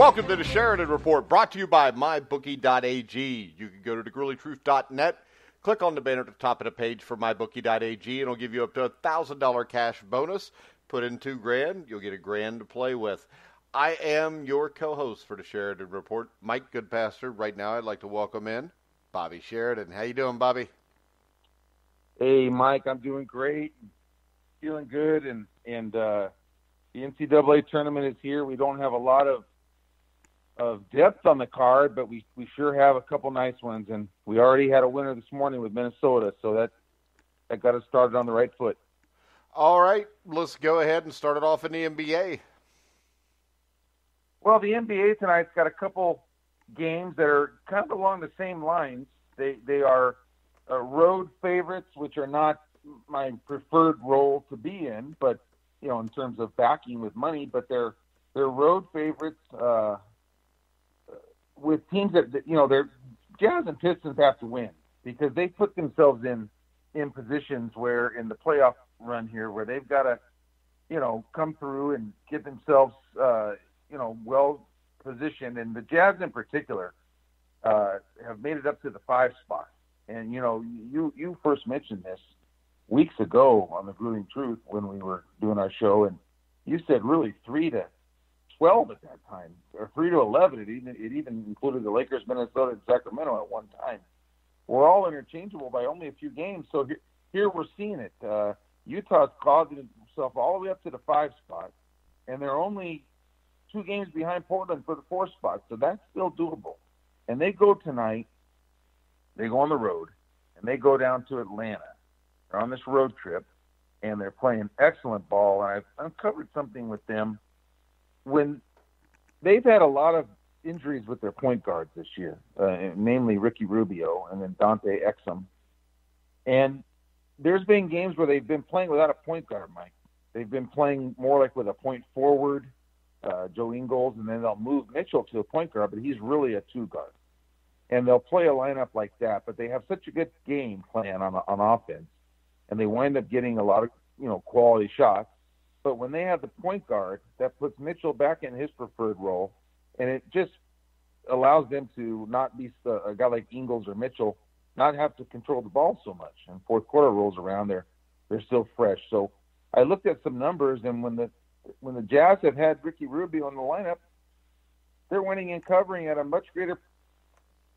Welcome to the Sheridan Report, brought to you by MyBookie.ag. You can go to thegruellytruth.net, click on the banner at the top of the page for MyBookie.ag, and it'll give you up to a $1,000 cash bonus. Put in $2,000, you'll get $1,000 to play with. I am your co-host for the Sheridan Report, Mike Goodpaster. Right now, I'd like to welcome in Bobby Sheridan. How you doing, Bobby? Hey, Mike, I'm doing great, feeling good, and the NCAA tournament is here. We don't have a lot of depth on the card, but we sure have a couple nice ones, and we already had a winner this morning with Minnesota, so that got us started on the right foot. All right, let's go ahead and start it off in the NBA. Well, the NBA tonight's got a couple games that are kind of along the same lines. They are road favorites, which are not my preferred role to be in, but in terms of backing with money, but they're road favorites with teams that they're Jazz and Pistons have to win because they put themselves in positions where in the playoff run here where they've got to come through and get themselves well positioned, and the Jazz in particular have made it up to the 5 spot. And you first mentioned this weeks ago on the Grueling Truth when we were doing our show, and you said really 3-12 at that time, or 3-11. It even included the Lakers, Minnesota, and Sacramento at one time. We're all interchangeable by only a few games, so here we're seeing it. Utah's causing himself all the way up to the 5 spot, and they're only 2 games behind Portland for the 4 spot, so that's still doable. And they go tonight, they go on the road, and they go down to Atlanta. They're on this road trip, and they're playing excellent ball. And I've uncovered something with them. When they've had a lot of injuries with their point guards this year, namely Ricky Rubio and then Dante Exum. And there's been games where they've been playing without a point guard, Mike. They've been playing more like with a point forward, Joe Ingles, and then they'll move Mitchell to a point guard, but he's really a 2 guard. And they'll play a lineup like that, but they have such a good game plan on offense, and they wind up getting a lot of quality shots. But when they have the point guard, that puts Mitchell back in his preferred role, and it just allows them to not be a guy like Ingles or Mitchell, not have to control the ball so much. And fourth quarter rolls around, they're still fresh. So I looked at some numbers, and when the Jazz have had Ricky Rubio in the lineup, they're winning and covering at a much greater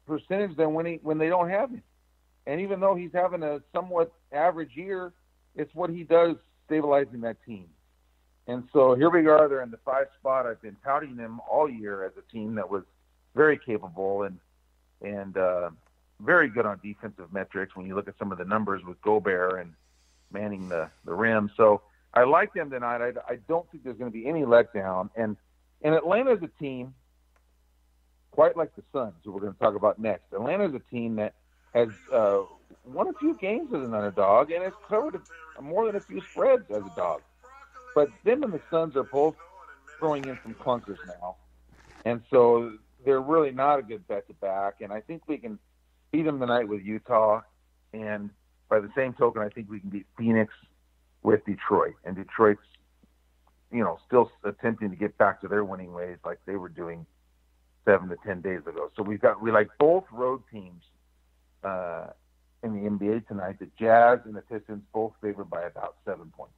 percentage than when they don't have him. And even though he's having a somewhat average year, it's what he does stabilizing that team. And so here we are. They're in the 5 spot. I've been touting them all year as a team that was very capable and very good on defensive metrics when you look at some of the numbers with Gobert and manning the rim. So I like them tonight. I don't think there's going to be any letdown. And Atlanta's a team quite like the Suns, who we're going to talk about next. Atlanta's a team that has won a few games as an underdog and has covered more than a few spreads as a dog. But them and the Suns are both throwing in some clunkers now. And so they're really not a good bet to back. And I think we can beat them tonight with Utah. And by the same token, I think we can beat Phoenix with Detroit. And Detroit's, still attempting to get back to their winning ways like they were doing 7 to 10 days ago. So we like both road teams in the NBA tonight. The Jazz and the Pistons both favored by about 7 points.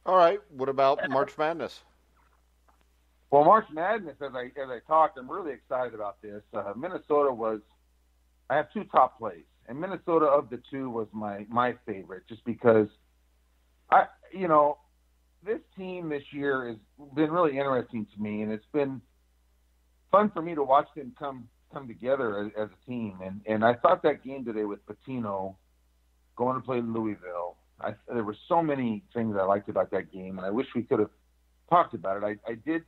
All right. What about March Madness? Well, March Madness, as I talked, I'm really excited about this. Minnesota I have 2 top plays, and Minnesota of the 2 was my favorite, just because this team this year has been really interesting to me, and it's been fun for me to watch them come together as a team. And I thought that game today with Patino going to play Louisville, there were so many things I liked about that game, and I wish we could have talked about it. I did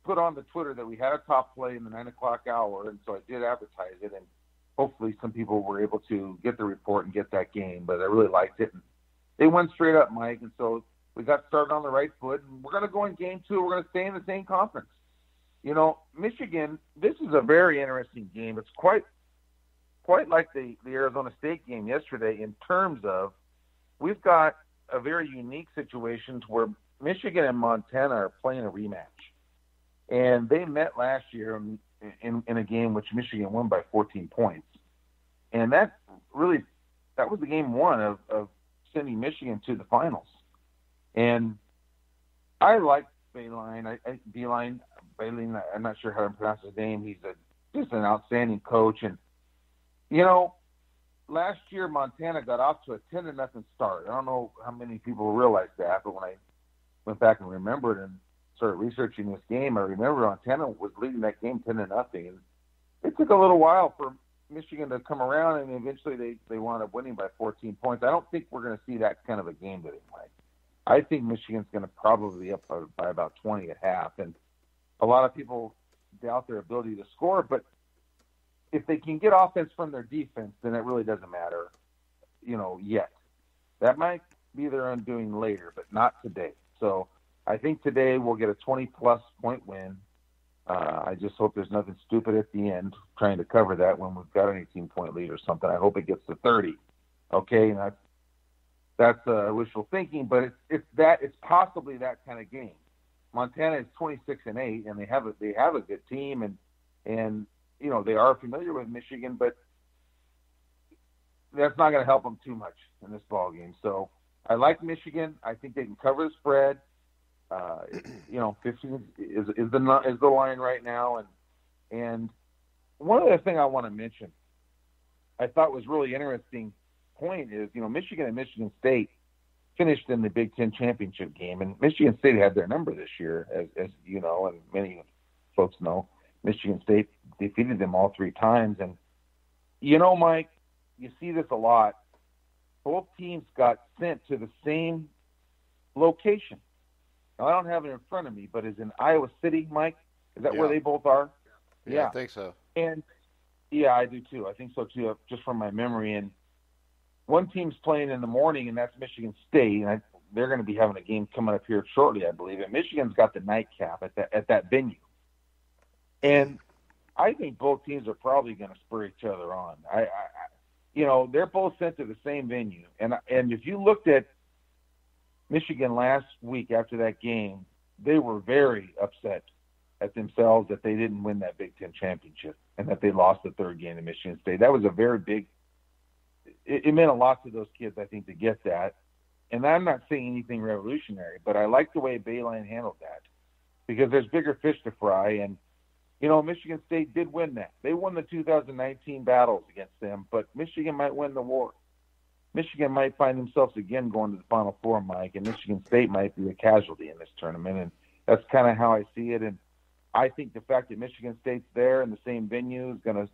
put on the Twitter that we had a top play in the 9 o'clock hour, and so I did advertise it, and hopefully some people were able to get the report and get that game, but I really liked it. And they went straight up, Mike, and so we got started on the right foot, and we're going to go in game 2. We're going to stay in the same conference. Michigan, this is a very interesting game. It's quite like the Arizona State game yesterday in terms of we've got a very unique situation to where Michigan and Montana are playing a rematch. And they met last year in a game which Michigan won by 14 points. And that was the game one of sending Michigan to the finals. And I like Beilein. Beilein, I'm not sure how to pronounce his name. He's just an outstanding coach. And, last year Montana got off to a 10-0 start. I don't know how many people realize that, but when I went back and remembered and started researching this game, I remember Montana was leading that game 10-0. And it took a little while for Michigan to come around, and eventually they wound up winning by 14 points. I don't think we're going to see that kind of a game today, Mike. I think Michigan's going to probably be up by about 20 at half, and a lot of people doubt their ability to score, but if they can get offense from their defense, then it really doesn't matter, yet. That might be their undoing later, but not today. So I think today we'll get a 20-plus point win. I just hope there's nothing stupid at the end trying to cover that when we've got an 18-point lead or something. I hope it gets to 30. Okay, and that's wishful thinking, but it's possibly that kind of game. Montana is 26-8, and they have a good team, and they are familiar with Michigan, but that's not going to help them too much in this ball game. So I like Michigan. I think they can cover the spread. 15 is the line right now, and one other thing I want to mention, I thought was really interesting point is, Michigan and Michigan State finished in the Big Ten championship game, and Michigan State had their number this year, as you know, and many folks know. Michigan State defeated them all 3 times, and Mike, you see this a lot. Both teams got sent to the same location. Now, I don't have it in front of me, but is in Iowa City, Mike? Is that where they both are? Yeah, I think so. And yeah, I do too. I think so too, just from my memory. And one team's playing in the morning, and that's Michigan State, and they're going to be having a game coming up here shortly, I believe. And Michigan's got the nightcap at that venue. And I think both teams are probably going to spur each other on. They're both sent to the same venue, and if you looked at Michigan last week after that game, they were very upset at themselves that they didn't win that Big Ten championship and that they lost the 3rd game to Michigan State. That was a very big – it meant a lot to those kids, I think, to get that. And I'm not saying anything revolutionary, but I like the way Beilein handled that because there's bigger fish to fry. And, Michigan State did win that. They won the 2019 battles against them, but Michigan might win the war. Michigan might find themselves again going to the Final Four, Mike, and Michigan State might be a casualty in this tournament. And that's kind of how I see it. And I think the fact that Michigan State's there in the same venue is going to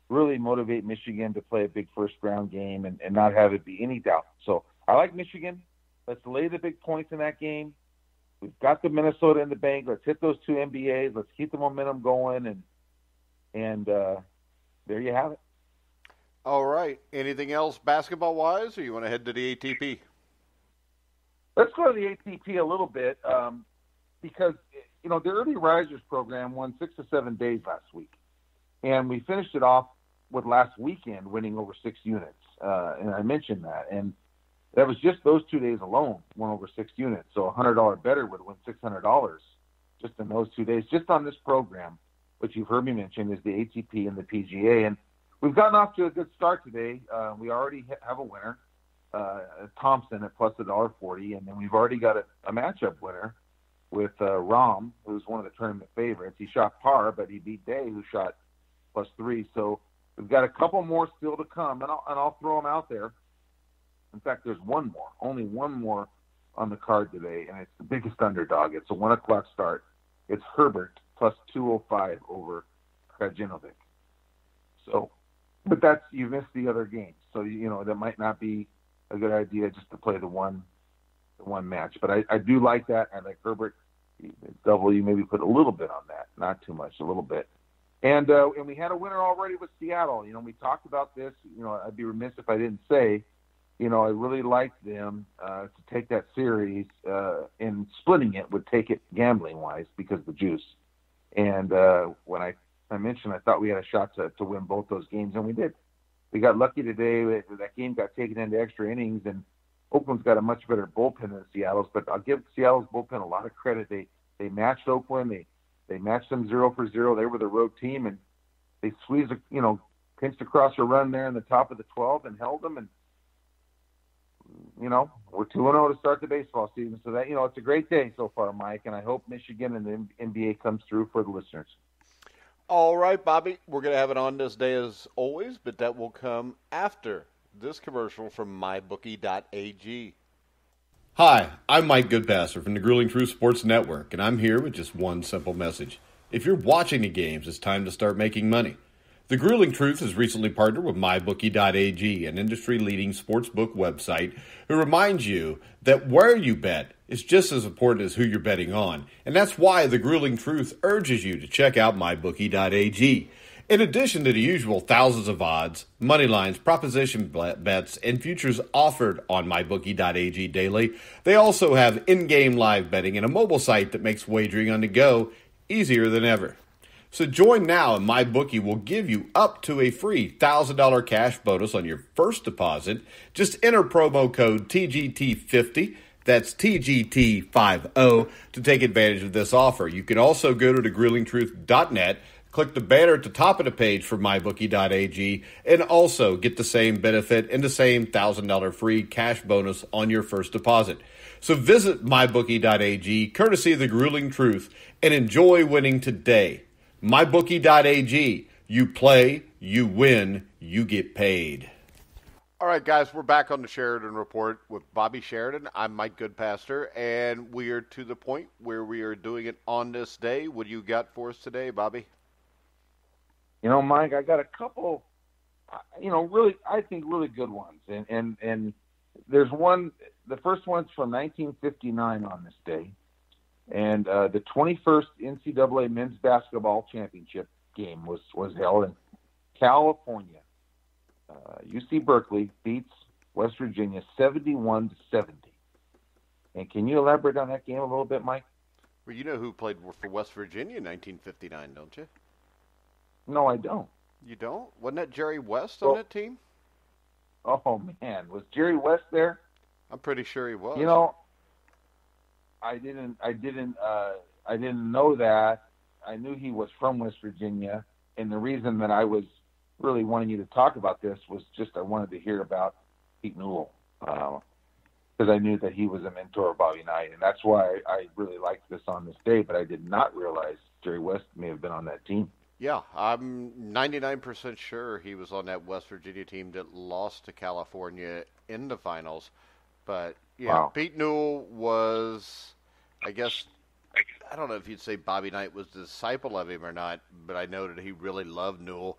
really motivate Michigan to play a big first-round game and not have it be any doubt. So I like Michigan. Let's lay the big points in that game. We've got the Minnesota in the bank. Let's hit those 2 NBAs. Let's keep the momentum going, and there you have it. All right. Anything else basketball-wise, or you want to head to the ATP? Let's go to the ATP a little bit because, the Early Risers program won 6 to 7 days last week. And we finished it off with last weekend winning over 6 units. And I mentioned that. And that was just those 2 days alone, won over 6 units. So a $100 bettor would win $600 just in those 2 days, just on this program, which you've heard me mention is the ATP and the PGA. And we've gotten off to a good start today. We already have a winner, Thompson at plus $1.40. And then we've already got a matchup winner with Rahm, who's one of the tournament favorites. He shot par, but he beat Day, who shot +3. So we've got a couple more still to come, and I'll throw them out there. In fact, there's only one more on the card today, and it's the biggest underdog. It's a 1 o'clock start. It's Herbert plus 205 over Krajinovic. So, but you missed the other games. So, that might not be a good idea just to play the one match. But I do like that. I like Herbert. Double, you maybe put a little bit on that, not too much, a little bit. And we had a winner already with Seattle. We talked about this. I'd be remiss if I didn't say, I really liked them to take that series, and splitting it would take it gambling-wise because of the juice. And when I mentioned I thought we had a shot to win both those games, and we did. We got lucky today. That game got taken into extra innings, and Oakland's got a much better bullpen than Seattle's. But I'll give Seattle's bullpen a lot of credit. They matched Oakland. They matched them 0 for 0. They were the road team, and they squeezed, pinched across a run there in the top of the 12 and held them. And, we're 2-0 to start the baseball season. So that, it's a great day so far, Mike, and I hope Michigan and the NBA comes through for the listeners. All right, Bobby, we're going to have it on this day as always, but that will come after this commercial from MyBookie.ag. Hi, I'm Mike Goodpasser from the Grueling Truth Sports Network, and I'm here with just one simple message. If you're watching the games, it's time to start making money. The Grueling Truth has recently partnered with MyBookie.ag, an industry-leading sportsbook website, who reminds you that where you bet is just as important as who you're betting on, and that's why the Grueling Truth urges you to check out MyBookie.ag. In addition to the usual thousands of odds, money lines, proposition bets, and futures offered on MyBookie.ag daily, they also have in-game live betting and a mobile site that makes wagering on the go easier than ever. So join now, and MyBookie will give you up to a free $1,000 cash bonus on your first deposit. Just enter promo code TGT50, that's TGT50, to take advantage of this offer. You can also go to thegruelingtruth.net, click the banner at the top of the page for MyBookie.ag, and also get the same benefit and the same $1,000 free cash bonus on your first deposit. So visit MyBookie.ag, courtesy of the Grueling Truth, and enjoy winning today. MyBookie.ag. You play, you win, you get paid. All right, guys, we're back on the Sheridan Report with Bobby Sheridan. I'm Mike Goodpasser, and we are to the point where we are doing it on this day. What do you got for us today, Bobby? Mike, I got a couple, really good ones. And there's one, the first one's from 1959 on this day. And the 21st NCAA Men's Basketball Championship game was held in California. UC Berkeley beats West Virginia 71-70. And can you elaborate on that game a little bit, Mike? Well, you know who played for West Virginia in 1959, don't you? No, I don't. You don't? Wasn't that Jerry West on that team? Oh, man. Was Jerry West there? I'm pretty sure he was. I didn't know that. I knew he was from West Virginia, and the reason that I was really wanting you to talk about this was just I wanted to hear about Pete Newell, because I knew that he was a mentor of Bobby Knight, and that's why I really liked this on this day, but I did not realize Jerry West may have been on that team. Yeah, I'm 99% sure he was on that West Virginia team that lost to California in the finals. But, yeah, wow. Pete Newell was, I guess, I don't know if you'd say Bobby Knight was a disciple of him or not, but I know that he really loved Newell.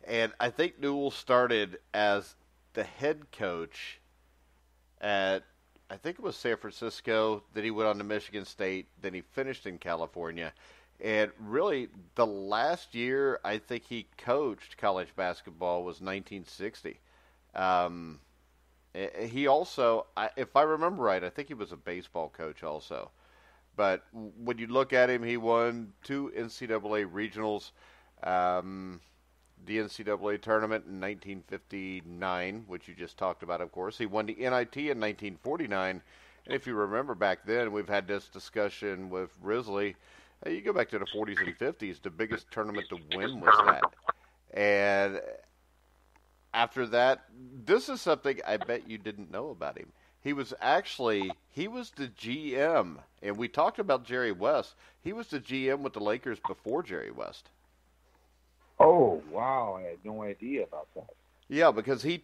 And I think Newell started as the head coach at, I think it was San Francisco, then he went on to Michigan State, then he finished in California. And really, the last year I think he coached college basketball was 1960. He also, if I remember right, I think he was a baseball coach also. But when you look at him, he won 2 NCAA regionals, the NCAA tournament in 1959, which you just talked about, of course. He won the NIT in 1949. And if you remember back then, we've had this discussion with Risley. You go back to the 40s and 50s, the biggest tournament to win was that. And after that, this is something I bet you didn't know about him. He was the GM, and we talked about Jerry West. He was the GM with the Lakers before Jerry West. Oh, wow. I had no idea about that. Yeah, because he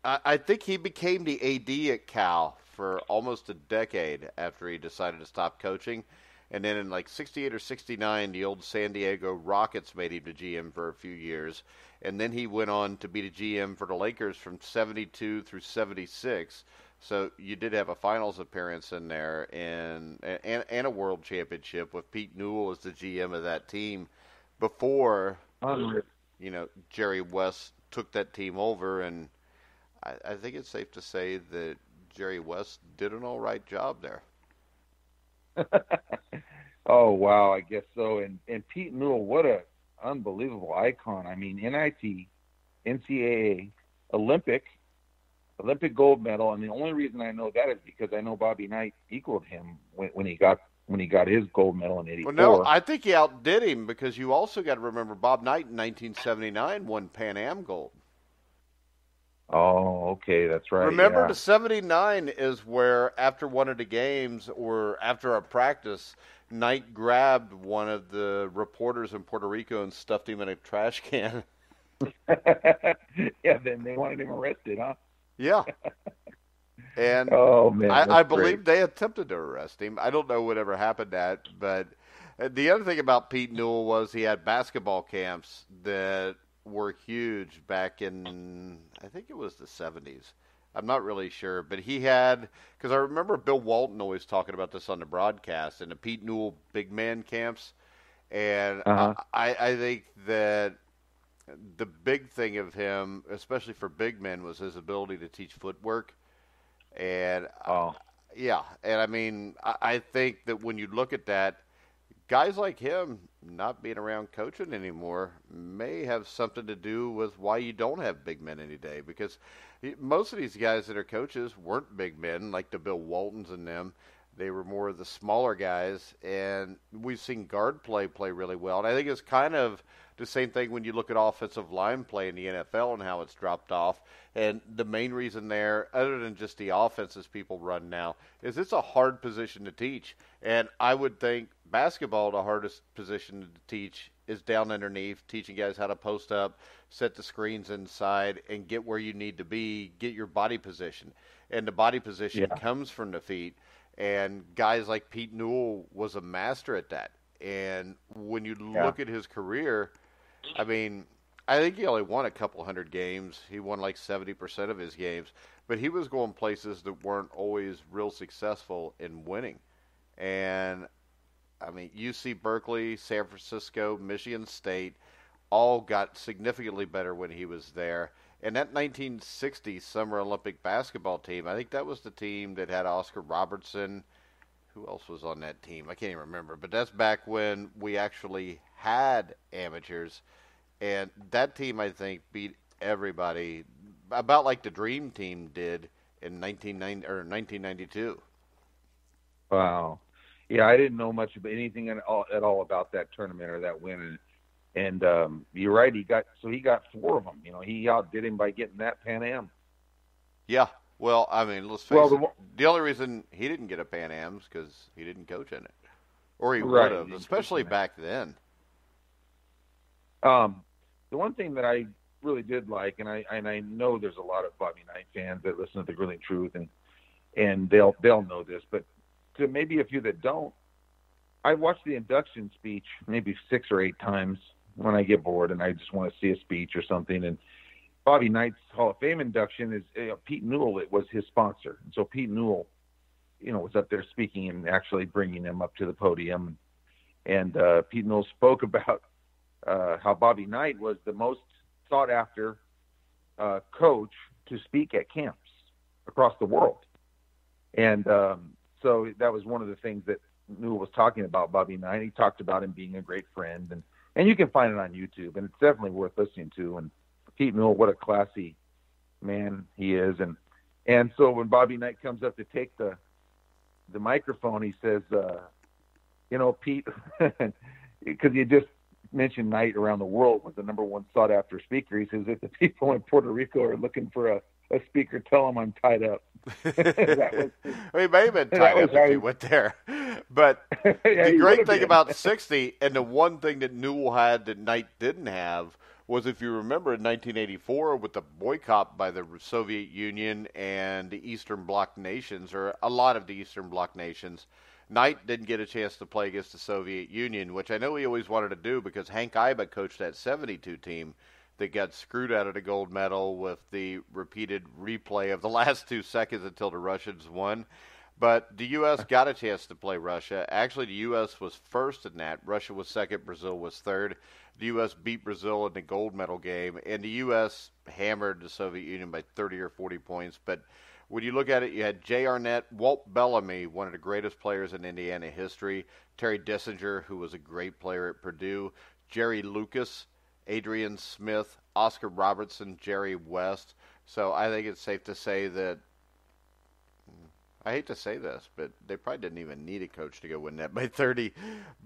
I think he became the AD at Cal for almost a decade after he decided to stop coaching. And then in like 68 or 69, the old San Diego Rockets made him the GM for a few years. And then he went on to be the GM for the Lakers from 72 through 76. So you did have a finals appearance in there and a world championship with Pete Newell as the GM of that team before, Jerry West took that team over. And I think it's safe to say that Jerry West did an all right job there. Oh, wow, I guess so. And Pete Newell, what a unbelievable icon. I mean, NIT, NCAA, Olympic gold medal. And the only reason I know that is because I know Bobby Knight equaled him when he when he got his gold medal in '84. Well, no, I think he outdid him because you also got to remember Bob Knight in 1979 won Pan Am gold. Oh, okay, that's right. Remember, the 79 is where after one of the games or after a practice, Knight grabbed one of the reporters in Puerto Rico and stuffed him in a trash can. Yeah, then they wanted him arrested, huh? Yeah. And oh man, I believe they attempted to arrest him. I don't know whatever happened at, but the other thing about Pete Newell was he had basketball camps that were huge back in, I think it was the 70s. I'm not really sure, but he had, because I remember Bill Walton always talking about this on the broadcast, and the Pete Newell big man camps, and I think that the big thing of him, especially for big men, was his ability to teach footwork. And and I mean, I think that when you look at that, guys like him not being around coaching anymore may have something to do with why you don't have big men any day. Because most of these guys that are coaches weren't big men like the Bill Waltons and them. They were more of the smaller guys, and we've seen guard play really well. And I think it's kind of the same thing when you look at offensive line play in the NFL and how it's dropped off. And the main reason there, other than just the offenses people run now, is it's a hard position to teach. And I would think basketball, the hardest position to teach is down underneath, teaching guys how to post up, set the screens inside, and get where you need to be, get your body position. And the body position comes from the feet. And guys like Pete Newell was a master at that. And when you look at his career, I mean, I think he only won a couple hundred games. He won like 70% of his games. But he was going places that weren't always real successful in winning. And, I mean, UC Berkeley, San Francisco, Michigan State all got significantly better when he was there. And that 1960 Summer Olympic basketball team, I think that was the team that had Oscar Robertson. Who else was on that team? I can't even remember. But that's back when we actually had amateurs. And that team, I think, beat everybody about like the Dream Team did in 1992. Wow. Yeah, I didn't know much of anything at all about that tournament or that win. And you're right. He got 4 of them. You know, he outdid him by getting that Pan Am. Yeah. Well, I mean, let's face it. The only reason he didn't get a Pan Am is because he didn't coach in it, or he would have, especially back then. The one thing that I really did like, and I know there's a lot of Bobby Knight fans that listen to the Grilling Truth, and they'll know this, but to maybe a few that don't, I watched the induction speech maybe 6 or 8 times when I get bored and I just want to see a speech or something. And Bobby Knight's Hall of Fame induction is Pete Newell. It was his sponsor, and so Pete Newell, was up there speaking and actually bringing him up to the podium. And Pete Newell spoke about how Bobby Knight was the most sought after coach to speak at camps across the world. And so that was one of the things that Newell was talking about Bobby Knight. He talked about him being a great friend, and you can find it on YouTube, and it's definitely worth listening to. And Pete Newell, what a classy man he is. And so when Bobby Knight comes up to take the microphone, he says, Pete, because you just mentioned Knight around the world was the number one sought after speaker. He says, if the people in Puerto Rico are looking for a speaker, tell them I'm tied up. He may have been tied up if he went there. But the great thing about 60, and the one thing that Newell had that Knight didn't have, was, if you remember, in 1984 with the boycott by the Soviet Union and the Eastern Bloc nations, or a lot of the Eastern Bloc nations, Knight didn't get a chance to play against the Soviet Union, which I know he always wanted to do because Hank Iba coached that 72 team that got screwed out of the gold medal with the repeated replay of the last 2 seconds until the Russians won. But the U.S. got a chance to play Russia. Actually, the U.S. was first in that. Russia was second. Brazil was third. The U.S. beat Brazil in the gold medal game, and the U.S. hammered the Soviet Union by 30 or 40 points. But when you look at it, you had Jay Arnett, Walt Bellamy, one of the greatest players in Indiana history, Terry Dissinger, who was a great player at Purdue, Jerry Lucas, Adrian Smith, Oscar Robertson, Jerry West. So I think it's safe to say that I hate to say this, but they probably didn't even need a coach to go win that by 30.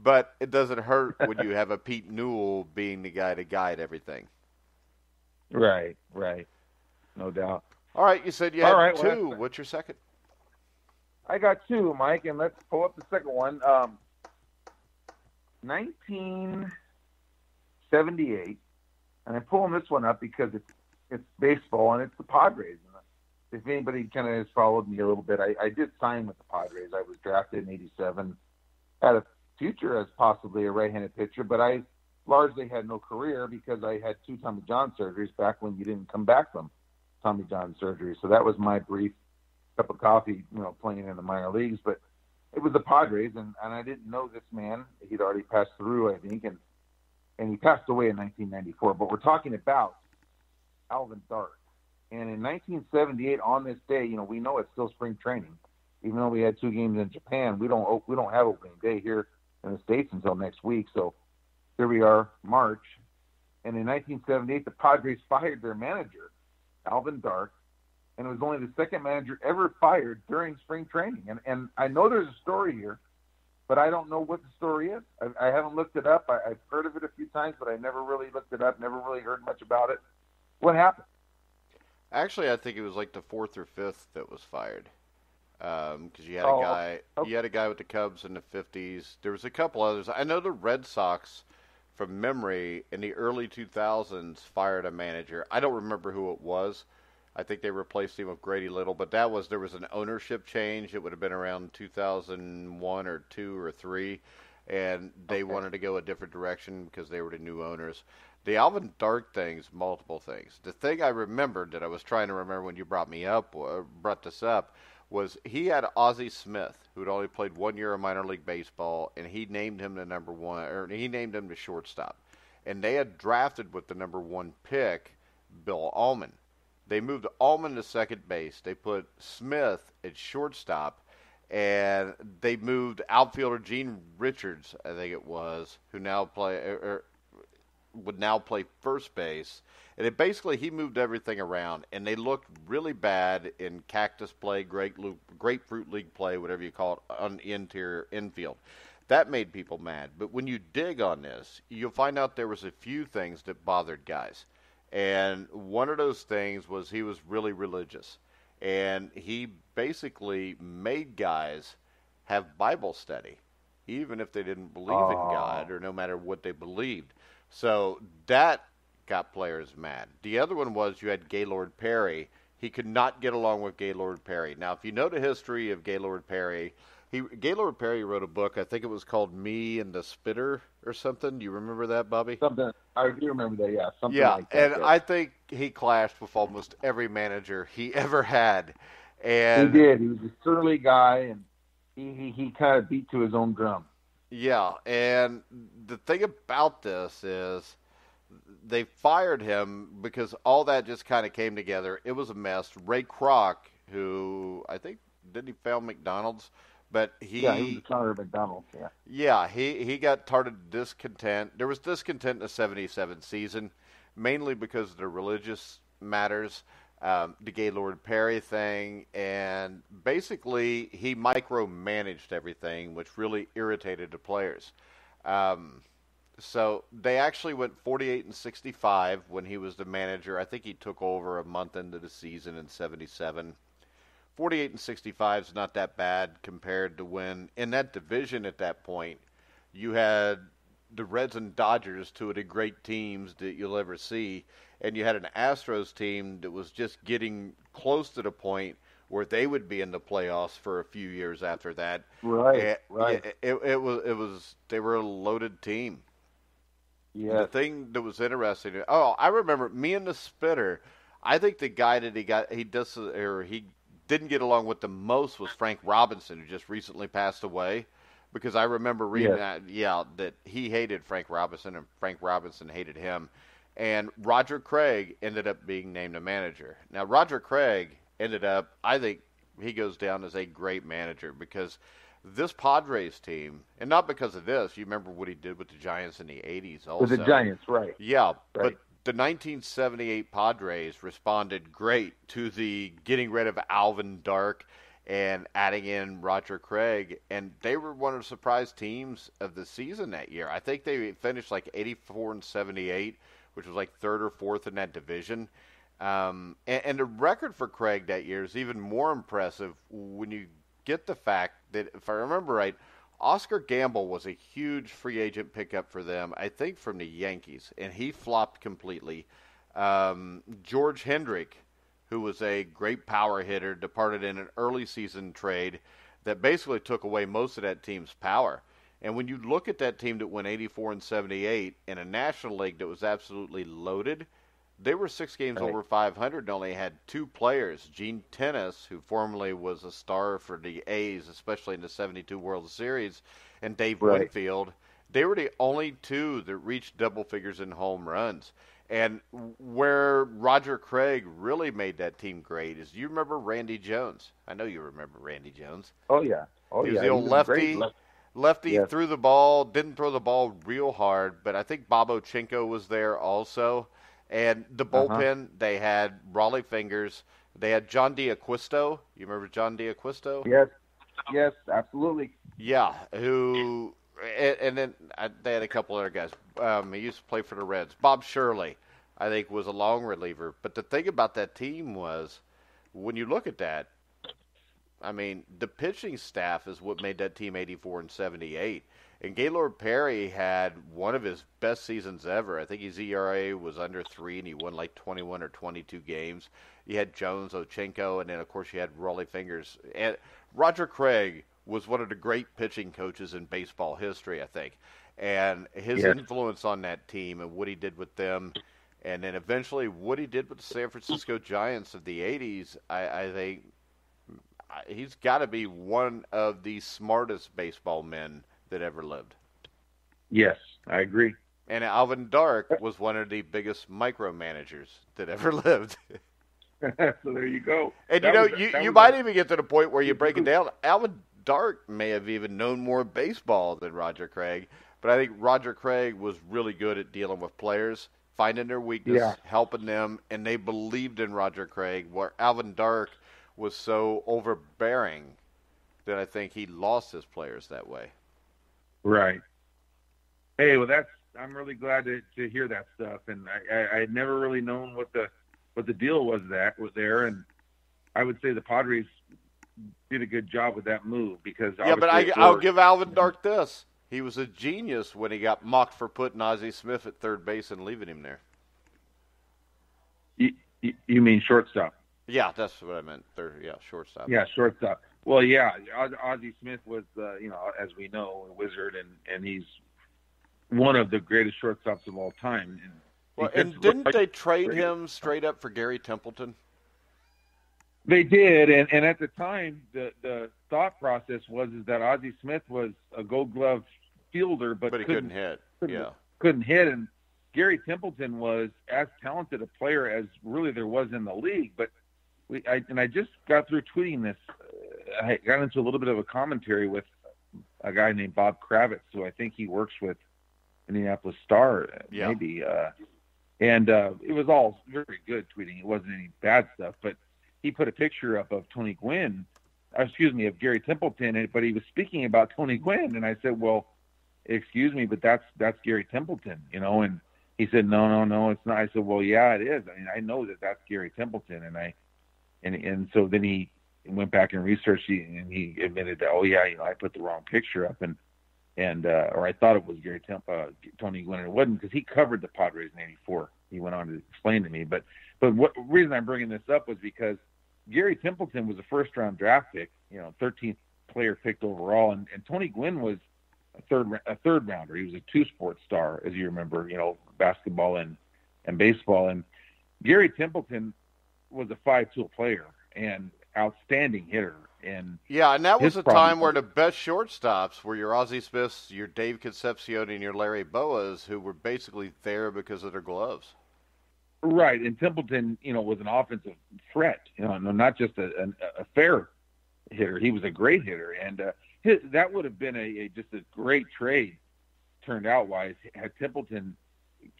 But it doesn't hurt when you have a Pete Newell being the guy to guide everything. Right. No doubt. All right, you said you had two. What's your second? I got two, Mike, and let's pull up the second one. 1978, and I'm pulling this one up because it's baseball and it's the Padres. If anybody kind of has followed me a little bit, I did sign with the Padres. I was drafted in '87, had a future as possibly a right-handed pitcher, but I largely had no career because I had 2 Tommy John surgeries back when you didn't come back from Tommy John surgery. So that was my brief cup of coffee, playing in the minor leagues. But it was the Padres, and I didn't know this man. He'd already passed through, I think, and he passed away in 1994. But we're talking about Alvin Dark. And in 1978, on this day, we know it's still spring training. Even though we had 2 games in Japan, we don't have opening day here in the States until next week. So here we are, March. And in 1978, the Padres fired their manager, Alvin Dark, and it was only the second manager ever fired during spring training. And I know there's a story here, but I don't know what the story is. I haven't looked it up. I've heard of it a few times, but I never really looked it up, never really heard much about it. What happened? Actually, I think it was like the 4th or 5th that was fired. Because you had a guy, you had a guy with the Cubs in the 50s. There was a couple others. I know the Red Sox, from memory, in the early 2000s, fired a manager. I don't remember who it was. I think they replaced him with Grady Little, but there was an ownership change. It would have been around 2001 or 2 or 3, and they wanted to go a different direction because they were the new owners. The Alvin Dark thing's multiple things. The thing I remembered that I was trying to remember when you brought this up, was he had Ozzie Smith, who had only played 1 year of minor league baseball, and he named him he named him the shortstop. And they had drafted with the number 1 pick, Bill Allman. They moved Allman to second base. They put Smith at shortstop, and they moved outfielder Gene Richards, I think it was, who would now play first base. And he moved everything around, and they looked really bad in cactus play, grapefruit league play, whatever you call it, on the interior infield. That made people mad. But when you dig on this, you'll find out there was a few things that bothered guys. And one of those things was he was really religious. And he basically made guys have Bible study, even if they didn't believe in God or no matter what they believed. So that got players mad. The other one was you had Gaylord Perry. He could not get along with Gaylord Perry. Now, if you know the history of Gaylord Perry, Gaylord Perry wrote a book. I think it was called Me and the Spitter or something. Do you remember that, Bobby? Something. I do remember that, yeah. Something like that. Yeah, and I think he clashed with almost every manager he ever had. And he did. He was a surly guy, and he kind of beat to his own drum. Yeah, and the thing about this is they fired him because all that just kind of came together. It was a mess. Ray Kroc, who I think, didn't he found McDonald's? But he was the founder of McDonald's, yeah. Yeah, he got started discontent. There was discontent in the 77 season, mainly because of the religious matters, the Gaylord Perry thing, and basically he micromanaged everything, which really irritated the players. So they actually went 48-65 when he was the manager. I think he took over a month into the season in 77. 48-65 is not that bad compared to when in that division at that point you had the Reds and Dodgers, two of the great teams that you'll ever see, and you had an Astros team that was just getting close to the point where they would be in the playoffs for a few years after that. Right. It was they were a loaded team. Yeah. The thing that was interesting. I remember Me and the Spitter. I think the guy that he didn't get along with the most was Frank Robinson, who just recently passed away. Because I remember reading that he hated Frank Robinson and Frank Robinson hated him. And Roger Craig ended up being named a manager. Now, Roger Craig I think he goes down as a great manager because this Padres team, and not because of this, you remember what he did with the Giants in the 80s also. With the Giants, right. Yeah, right. But the 1978 Padres responded great to the getting rid of Alvin Dark and adding in Roger Craig, and they were one of the surprise teams of the season that year. I think they finished like 84-78, which was like third or fourth in that division. And the record for Craig that year is even more impressive when you get the fact that, if I remember right, Oscar Gamble was a huge free agent pickup for them, I think from the Yankees, and he flopped completely. George Hendrick, who was a great power hitter, departed in an early season trade that basically took away most of that team's power. And when you look at that team that went 84-78 in a National League that was absolutely loaded, they were 6 games over 500 and only had 2 players. Gene Tennis, who formerly was a star for the A's, especially in the 72 World Series, and Dave Winfield. They were the only 2 that reached double figures in home runs. And where Roger Craig really made that team great is, you remember Randy Jones? I know you remember Randy Jones. Oh, yeah. He was the old lefty. Lefty threw the ball, didn't throw the ball real hard, but I think Bob Ochenko was there also. And the bullpen, they had Raleigh Fingers. They had John D'Acquisto. You remember John D'Acquisto? Yes, absolutely. Yeah, and then they had a couple other guys. He used to play for the Reds. Bob Shirley, I think, was a long reliever. But the thing about that team was, when you look at that, I mean, the pitching staff is what made that team 84-78. And Gaylord Perry had one of his best seasons ever. I think his ERA was under 3, and he won like 21 or 22 games. You had Jones, Ochenko, and then, of course, you had Raleigh Fingers. And Roger Craig was one of the great pitching coaches in baseball history, I think. And his influence on that team and what he did with them, and then eventually what he did with the San Francisco Giants of the 80s, I think he's got to be one of the smartest baseball men that ever lived. Yes, I agree. And Alvin Dark was one of the biggest micromanagers that ever lived. So there you go. And you might even get to the point where you break it down. Alvin Dark may have even known more baseball than Roger Craig, but I think Roger Craig was really good at dealing with players, finding their weakness, helping them, and they believed in Roger Craig, where Alvin Dark was so overbearing that I think he lost his players that way. Right. Hey, well, I'm really glad to hear that stuff, and I had never really known what the deal was there, and I would say the Padres did a good job with that move because but I'll give Alvin Dark this: he was a genius when he got mocked for putting Ozzie Smith at third base and leaving him there. You mean shortstop? Yeah, that's what I meant. Shortstop. Yeah, shortstop. Well, yeah, Ozzie Smith was, as we know, a wizard, and he's one of the greatest shortstops of all time. And didn't they trade him straight up for Gary Templeton? They did, and at the time, the thought process was that Ozzie Smith was a Gold Glove fielder, but he couldn't hit. Couldn't hit, and Gary Templeton was as talented a player as really there was in the league. But I just got through tweeting this. I got into a little bit of a commentary with a guy named Bob Kravitz, who I think he works with Indianapolis Star, maybe. And it was all very good tweeting. It wasn't any bad stuff, but he put a picture up of of Gary Templeton, but he was speaking about Tony Gwynn, and I said, well, excuse me, but that's Gary Templeton, and he said, no, it's not. I said, well, yeah, it is. I mean, I know that's Gary Templeton, and so then he went back and researched, and he admitted that, I put the wrong picture up, or I thought it was Tony Gwynn, and it wasn't, because he covered the Padres in '84. He went on to explain to me, but what reason I'm bringing this up was because Gary Templeton was a first-round draft pick, 13th player picked overall, and Tony Gwynn was a third rounder. He was a two-sport star, as you remember, basketball and baseball, and Gary Templeton was a 5-tool player and outstanding hitter. And that was a time where the best shortstops were your Ozzie Smiths, your Dave Concepcion, and your Larry Boas, who were basically there because of their gloves. Right, and Templeton, was an offensive threat, not just a fair hitter. He was a great hitter, and that would have been just a great trade, turned out wise, had Templeton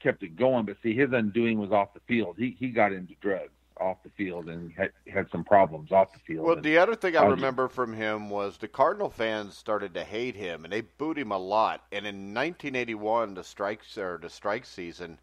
kept it going. But see, his undoing was off the field. He got into drugs. off the field, and had some problems off the field. Well, And the other thing I remember from him was the Cardinal fans started to hate him, and they booed him a lot. And in 1981, the strike season,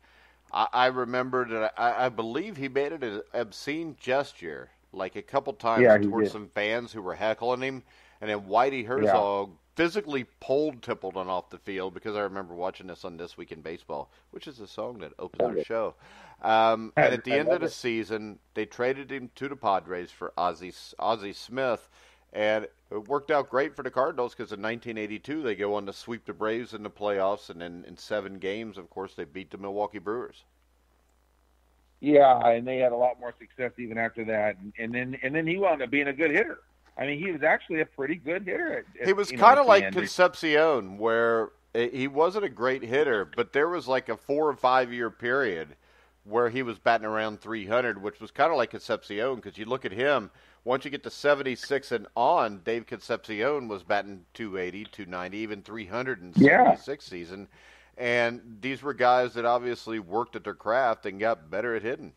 I remember that I believe he made an obscene gesture, like a couple times towards some fans who were heckling him, and then Whitey Herzog physically pulled Templeton off the field, because I remember watching this on This Week in Baseball, which is a song that opens our show. And at the end of the season, they traded him to the Padres for Ozzie Smith, and it worked out great for the Cardinals, because in 1982 they go on to sweep the Braves in the playoffs, and then in 7 games, of course, they beat the Milwaukee Brewers. Yeah, and they had a lot more success even after that, and then he wound up being a good hitter. I mean, he was actually a pretty good hitter. He was kind of like Concepcion, where he wasn't a great hitter, but there was like a 4 or 5 year period where he was batting around 300, which was kind of like Concepcion, because you look at him, once you get to 76 and on, Dave Concepcion was batting 280, 290, even 300 in 76 season. And these were guys that obviously worked at their craft and got better at hitting.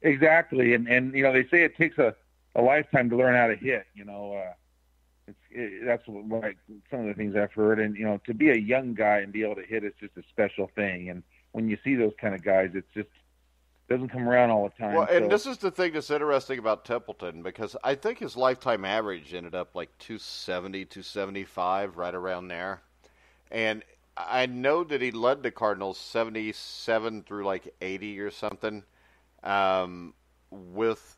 Exactly, and they say it takes a lifetime to learn how to hit. That's like some of the things I've heard, and to be a young guy and be able to hit is just a special thing. And when you see those kind of guys, it just doesn't come around all the time. Well, and this is the thing that's interesting about Templeton, because I think his lifetime average ended up like 270, 275, right around there. And I know that he led the Cardinals 77 through like 80 or something, with,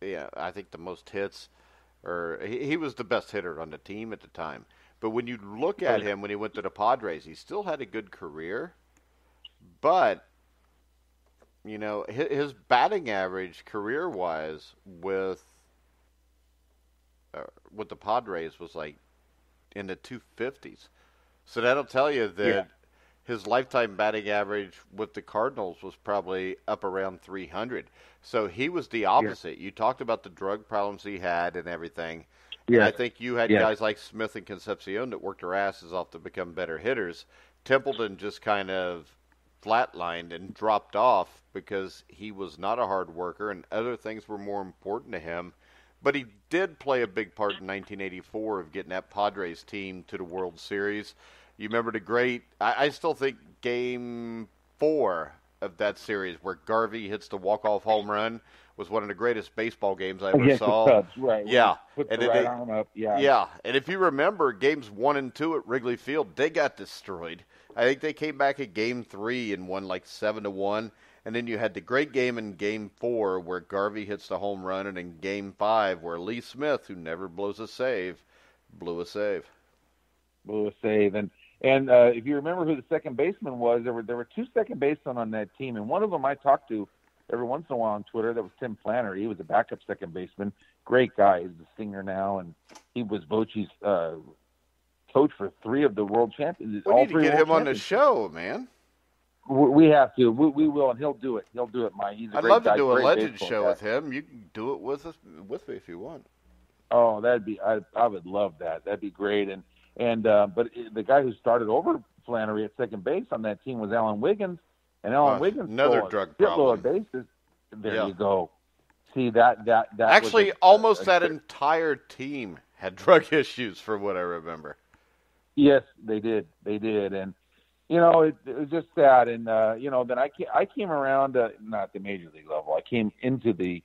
I think the most hits, or he was the best hitter on the team at the time. But when you look at him when he went to the Padres, he still had a good career, but his batting average career-wise with the Padres was like in the 250s. So that'll tell you that his lifetime batting average with the Cardinals was probably up around 300. So he was the opposite. You talked about the drug problems he had and everything. Yeah. And I think you had guys like Smith and Concepcion that worked their asses off to become better hitters. Templeton just kind of flatlined and dropped off because he was not a hard worker and other things were more important to him. But he did play a big part in 1984 of getting that Padres team to the World Series. You remember the great, I still think Game 4 of that series where Garvey hits the walk-off home run was one of the greatest baseball games I ever saw. The Cubs, right. Yeah. Put the right arm up, Yeah, and if you remember, Games 1 and 2 at Wrigley Field, they got destroyed. I think they came back at Game 3 and won like 7-1. And then you had the great game in Game 4 where Garvey hits the home run, and in Game 5 where Lee Smith, who never blows a save, blew a save. And if you remember who the second baseman was, there were 2 second basemen on that team, and one of them I talked to every once in a while on Twitter. That was Tim Flannery. He was a backup second baseman. Great guy. He's a singer now, and he was Bochy's coach for 3 of the world champions. We need to get him on the show, man. We have to. We will, and he'll do it. He's a great guy. I'd love to do a legend show with him. You can do it with me if you want. Oh, I would love that. That'd be great. But the guy who started over Flannery at second base on that team was Alan Wiggins, and Alan Wiggins another drug problem. Of bases. There you go. See that actually almost that entire team had drug issues, from what I remember. Yes, they did, and it was just sad. And then I came around, not the major league level. I came into the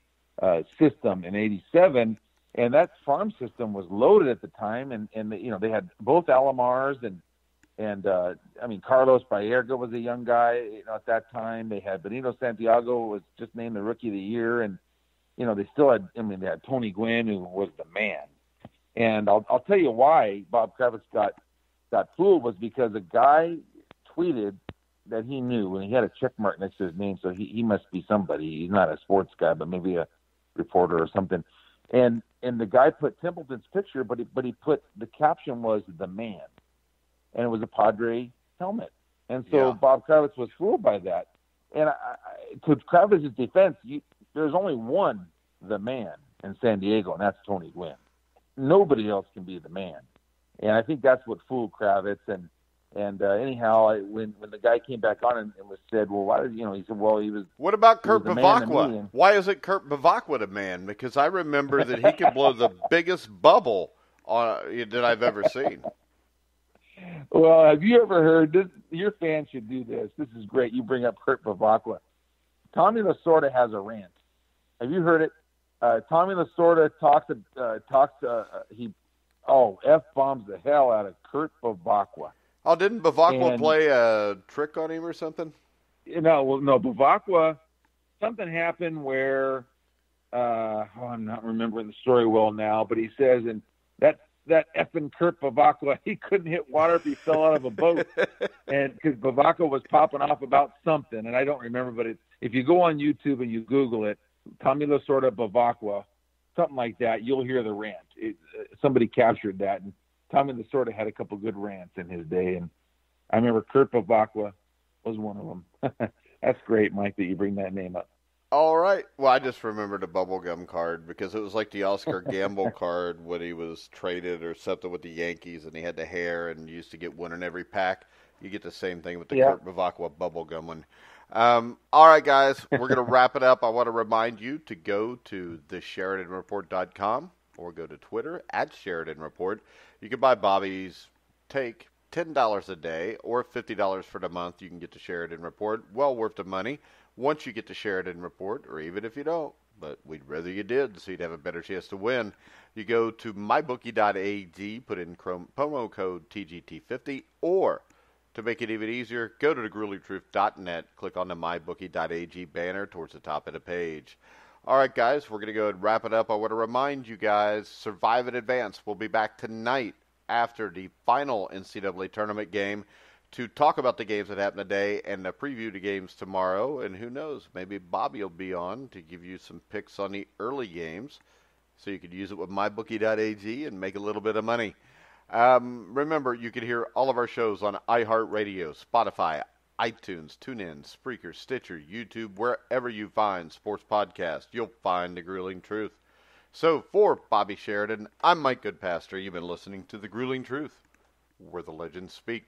system in '87. And that farm system was loaded at the time, and they had both Alomars and Carlos Baerga was a young guy at that time. They had Benito Santiago was just named the Rookie of the Year, and they still had they had Tony Gwynn, who was the man. And I'll tell you why Bob Kravitz got fooled was because a guy tweeted that he knew, and he had a check mark next to his name, so he must be somebody. He's not a sports guy, but maybe a reporter or something. And the guy put Templeton's picture, but he put the caption was "the man," and it was a Padre helmet. And so Bob Kravitz was fooled by that. And to Kravitz's defense, there's only one the man in San Diego, and that's Tony Gwynn. Nobody else can be the man. And I think that's what fooled Kravitz. And And anyhow, when the guy came back on and was said, well, why did he said, well, he was. What about Kurt was a man to me, Bavacqua? and- Why isn't Kurt Bavacqua a man? Because I remember that he could blow the biggest bubble that I've ever seen. Well, have you ever heard this? Your fans should do this. This is great. You bring up Kurt Bavacqua. Tommy Lasorda has a rant. Have you heard it? Tommy Lasorda he F-bombs the hell out of Kurt Bavacqua. Oh, didn't Bavacqua play a trick on him or something? No, Bavacqua, something happened where, I'm not remembering the story well now, but he says, and that effing Kurt Bavacqua, he couldn't hit water if he fell out of a boat. And because Bavacqua was popping off about something, and I don't remember, but if you go on YouTube and you Google it, Tommy Lasorda Bavacqua, something like that, you'll hear the rant. Somebody captured that, and Tommy Lasorda had a couple good rants in his day, and I remember Kurt Bavacqua was one of them. That's great, Mike, that you bring that name up. All right. Well, I just remembered a bubblegum card because it was like the Oscar Gamble card when he was traded or something with the Yankees, and he had the hair and used to get one in every pack. You get the same thing with the Kurt Bavacqua bubblegum one. All right, guys, we're going to wrap it up. I want to remind you to go to thesheridanreport.com or go to Twitter @SheridanReport. You can buy Bobby's take $10 a day or $50 for the month. You can get the Sheridan Report. Well worth the money. Once you get the Sheridan Report, or even if you don't, but we'd rather you did so you'd have a better chance to win, you go to mybookie.ag, put in promo code TGT50, or to make it even easier, go to thegruelingtruth.net, click on the mybookie.ag banner towards the top of the page. All right, guys, we're going to go and wrap it up. I want to remind you guys, Survive in Advance. We'll be back tonight after the final NCAA tournament game to talk about the games that happened today and to preview the games tomorrow. And who knows, maybe Bobby will be on to give you some picks on the early games so you could use it with mybookie.ag and make a little bit of money. Remember, you can hear all of our shows on iHeartRadio, Spotify, iTunes, TuneIn, Spreaker, Stitcher, YouTube, wherever you find sports podcasts, you'll find The Grueling Truth. So, for Bobby Sheridan, I'm Mike Goodpaster. You've been listening to The Grueling Truth, where the legends speak.